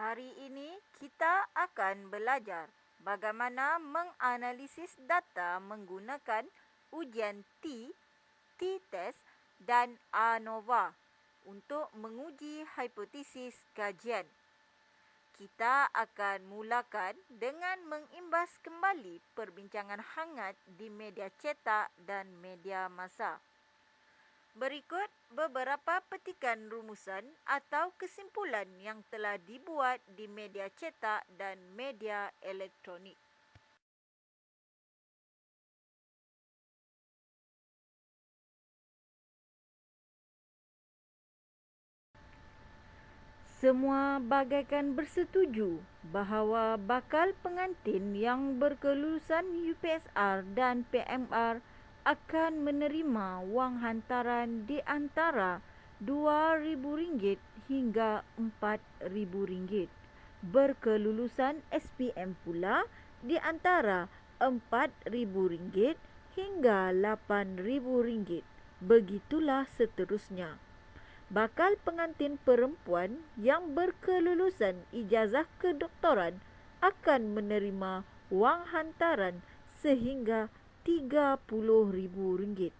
Hari ini kita akan belajar bagaimana menganalisis data menggunakan ujian T-test dan ANOVA untuk menguji hipotesis kajian. Kita akan mulakan dengan mengimbas kembali perbincangan hangat di media cetak dan media massa. Berikut beberapa petikan rumusan atau kesimpulan yang telah dibuat di media cetak dan media elektronik. Semua bagaikan bersetuju bahawa bakal pengantin yang berkelulusan UPSR dan PMR akan menerima wang hantaran di antara RM2,000 hingga RM4,000. Berkelulusan SPM pula di antara RM4,000 hingga RM8,000. Begitulah seterusnya. Bakal pengantin perempuan yang berkelulusan ijazah kedoktoran akan menerima wang hantaran sehingga RM30,000.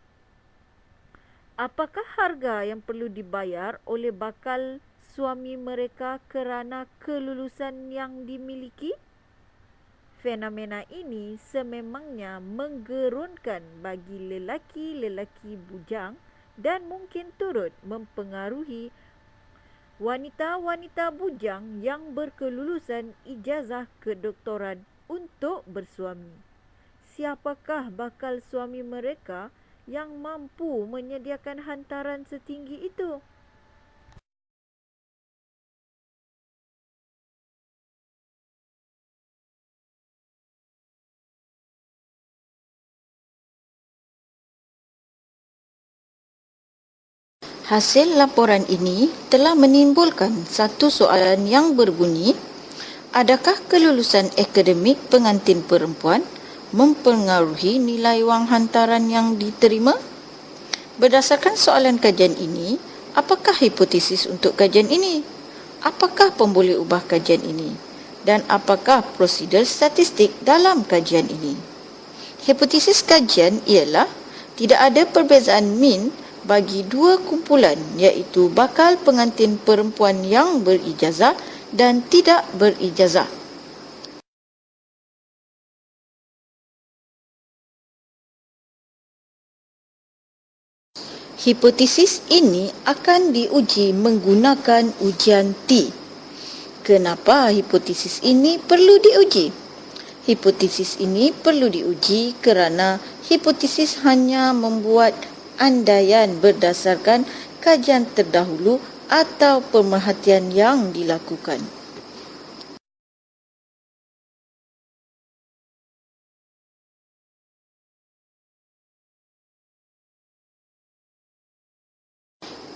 Apakah harga yang perlu dibayar oleh bakal suami mereka kerana kelulusan yang dimiliki? Fenomena ini sememangnya menggerunkan bagi lelaki-lelaki bujang dan mungkin turut mempengaruhi wanita-wanita bujang yang berkelulusan ijazah kedoktoran untuk bersuami. Siapakah bakal suami mereka yang mampu menyediakan hantaran setinggi itu? Hasil laporan ini telah menimbulkan satu soalan yang berbunyi, adakah kelulusan akademik pengantin perempuan mempengaruhi nilai wang hantaran yang diterima? Berdasarkan soalan kajian ini, apakah hipotesis untuk kajian ini? Apakah pemboleh ubah kajian ini? Dan apakah prosedur statistik dalam kajian ini? Hipotesis kajian ialah tidak ada perbezaan min bagi dua kumpulan, iaitu bakal pengantin perempuan yang berijazah dan tidak berijazah. Hipotesis ini akan diuji menggunakan ujian T. Kenapa hipotesis ini perlu diuji? Hipotesis ini perlu diuji kerana hipotesis hanya membuat andaian berdasarkan kajian terdahulu atau pemerhatian yang dilakukan.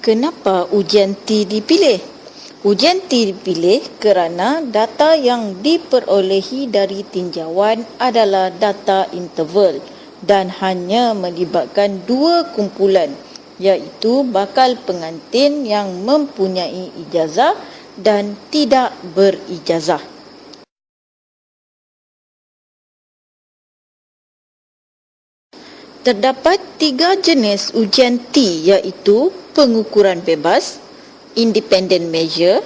Kenapa ujian T dipilih? Ujian T dipilih kerana data yang diperolehi dari tinjauan adalah data interval dan hanya melibatkan dua kumpulan, iaitu bakal pengantin yang mempunyai ijazah dan tidak berijazah. Terdapat tiga jenis ujian T, iaitu pengukuran bebas, independent measure,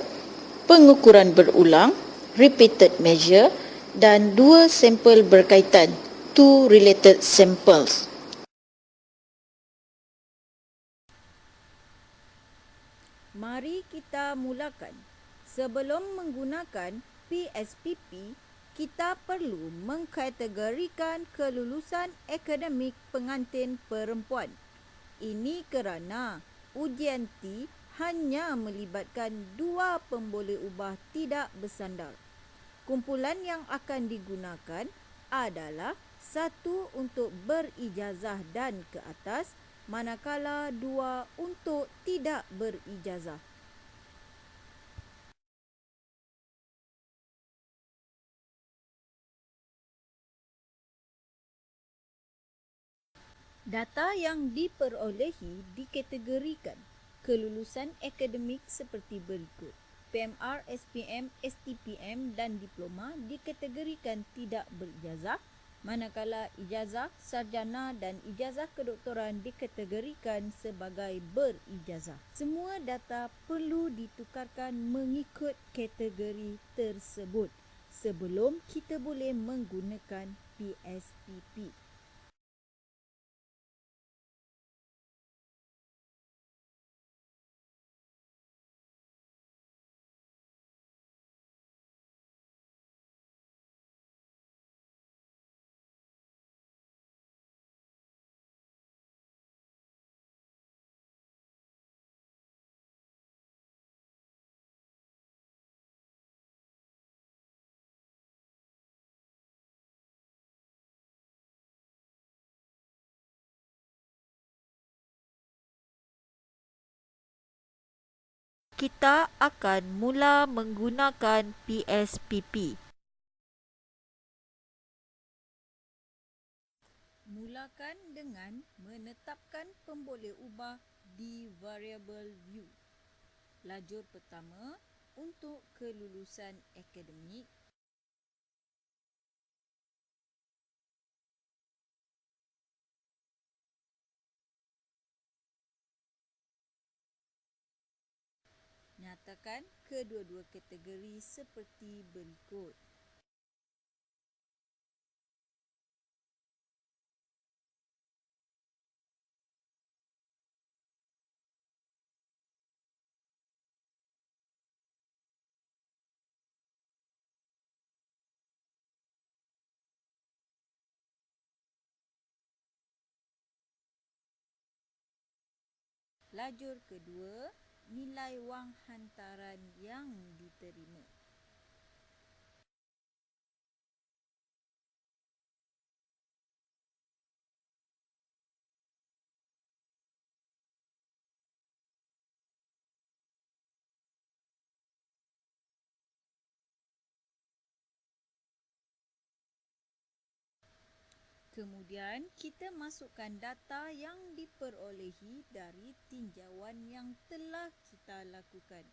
pengukuran berulang, repeated measure, dan dua sampel berkaitan, two related samples. Mari kita mulakan. Sebelum menggunakan PSPP, kita perlu mengkategorikan kelulusan akademik pengantin perempuan. Ini kerana ujian T hanya melibatkan dua pemboleh ubah tidak bersandar. Kumpulan yang akan digunakan adalah satu untuk berijazah dan ke atas, manakala dua untuk tidak berijazah. Data yang diperolehi dikategorikan kelulusan akademik seperti berikut. PMR, SPM, STPM dan diploma dikategorikan tidak berijazah, manakala ijazah sarjana dan ijazah kedoktoran dikategorikan sebagai berijazah. Semua data perlu ditukarkan mengikut kategori tersebut sebelum kita boleh menggunakan PSPP. Kita akan mula menggunakan PSPP. Mulakan dengan menetapkan pemboleh ubah di variable view. Lajur pertama untuk kelulusan akademik. Nyatakan kedua-dua kategori seperti berikut. Lajur kedua, nilai wang hantaran yang diterima. Kemudian kita masukkan data yang diperolehi dari tinjauan yang telah kita lakukan.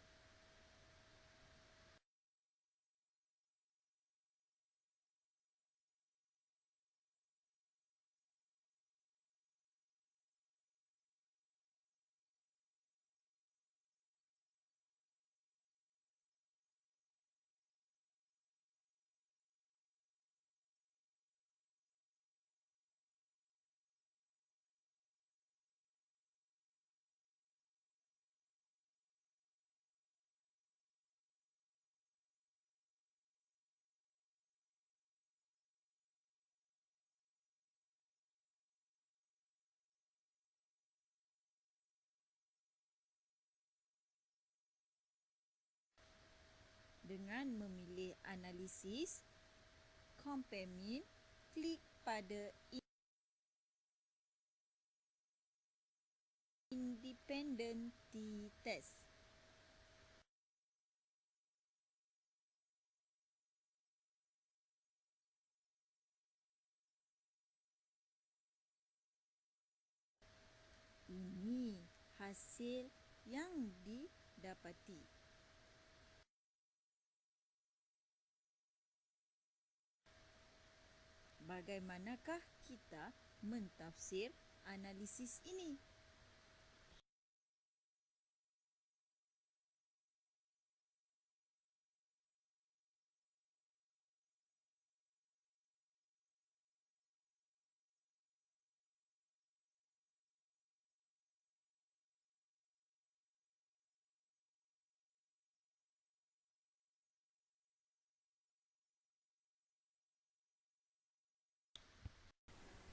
Dengan memilih analisis, compare mean, klik pada independent t-test. Ini hasil yang didapati. Bagaimanakah kita mentafsir analisis ini?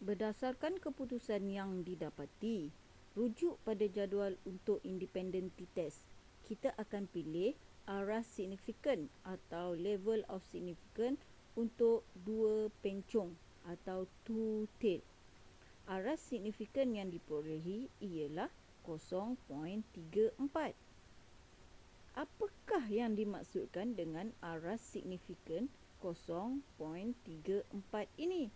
Berdasarkan keputusan yang didapati, rujuk pada jadual untuk independent t-test, kita akan pilih aras signifikan atau level of significance untuk dua pencong atau two-tail. Aras signifikan yang diperolehi ialah 0.34. Apakah yang dimaksudkan dengan aras signifikan 0.34 ini?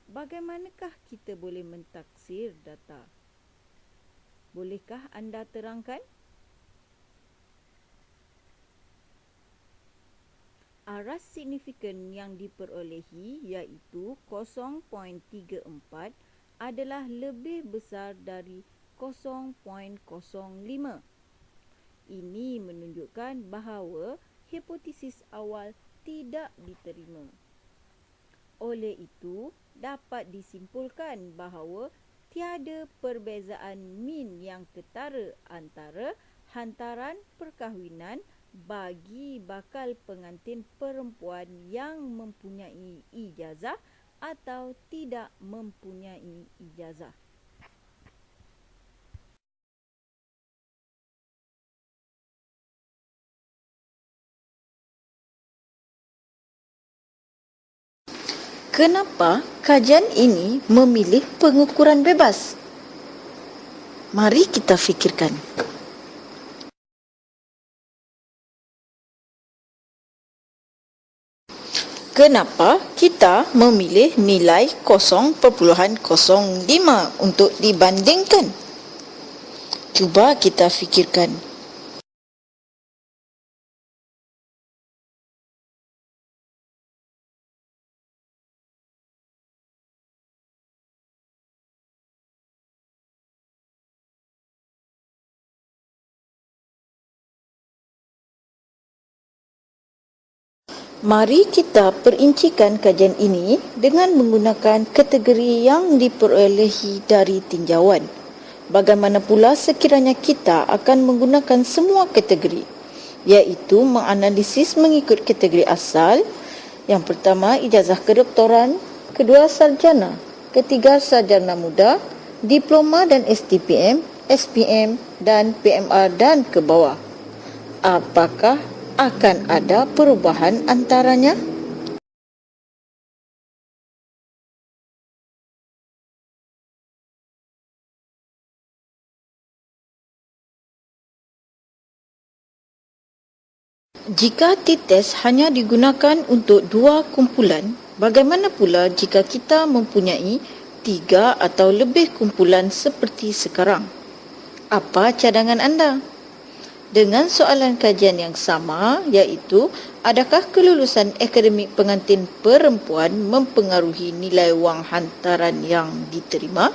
Bagaimanakah kita boleh mentaksir data? Bolehkah anda terangkan? aras signifikan yang diperolehi iaitu 0.34 adalah lebih besar dari 0.05. Ini menunjukkan bahawa hipotesis awal tidak diterima. Oleh itu, dapat disimpulkan bahawa tiada perbezaan min yang ketara antara hantaran perkahwinan bagi bakal pengantin perempuan yang mempunyai ijazah atau tidak mempunyai ijazah. Kenapa kajian ini memilih pengukuran bebas? Mari kita fikirkan. Kenapa kita memilih nilai 0.05 untuk dibandingkan? Cuba kita fikirkan. Mari kita perincikan kajian ini dengan menggunakan kategori yang diperolehi dari tinjauan. Bagaimana pula sekiranya kita akan menggunakan semua kategori, iaitu menganalisis mengikut kategori asal. Yang pertama, ijazah kedoktoran, kedua, sarjana, ketiga, sarjana muda, diploma dan STPM, SPM dan PMR dan ke bawah. Apakah akan ada perubahan antaranya? Jika T-test hanya digunakan untuk 2 kumpulan, bagaimana pula jika kita mempunyai 3 atau lebih kumpulan seperti sekarang? Apa cadangan anda? Dengan soalan kajian yang sama, iaitu adakah kelulusan akademik pengantin perempuan mempengaruhi nilai wang hantaran yang diterima?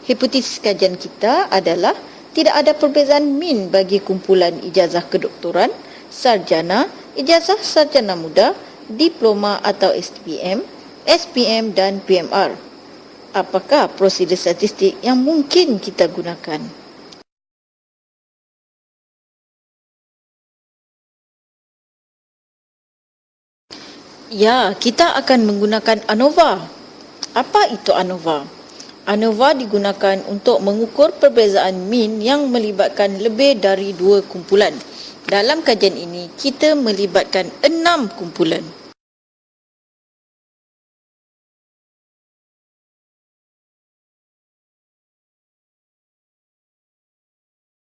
Hipotesis kajian kita adalah tidak ada perbezaan min bagi kumpulan ijazah kedoktoran, sarjana, ijazah sarjana muda, diploma atau STPM, SPM dan PMR. Apakah prosedur statistik yang mungkin kita gunakan? Ya, kita akan menggunakan ANOVA. Apa itu ANOVA? ANOVA digunakan untuk mengukur perbezaan min yang melibatkan lebih dari 2 kumpulan. Dalam kajian ini, kita melibatkan 6 kumpulan.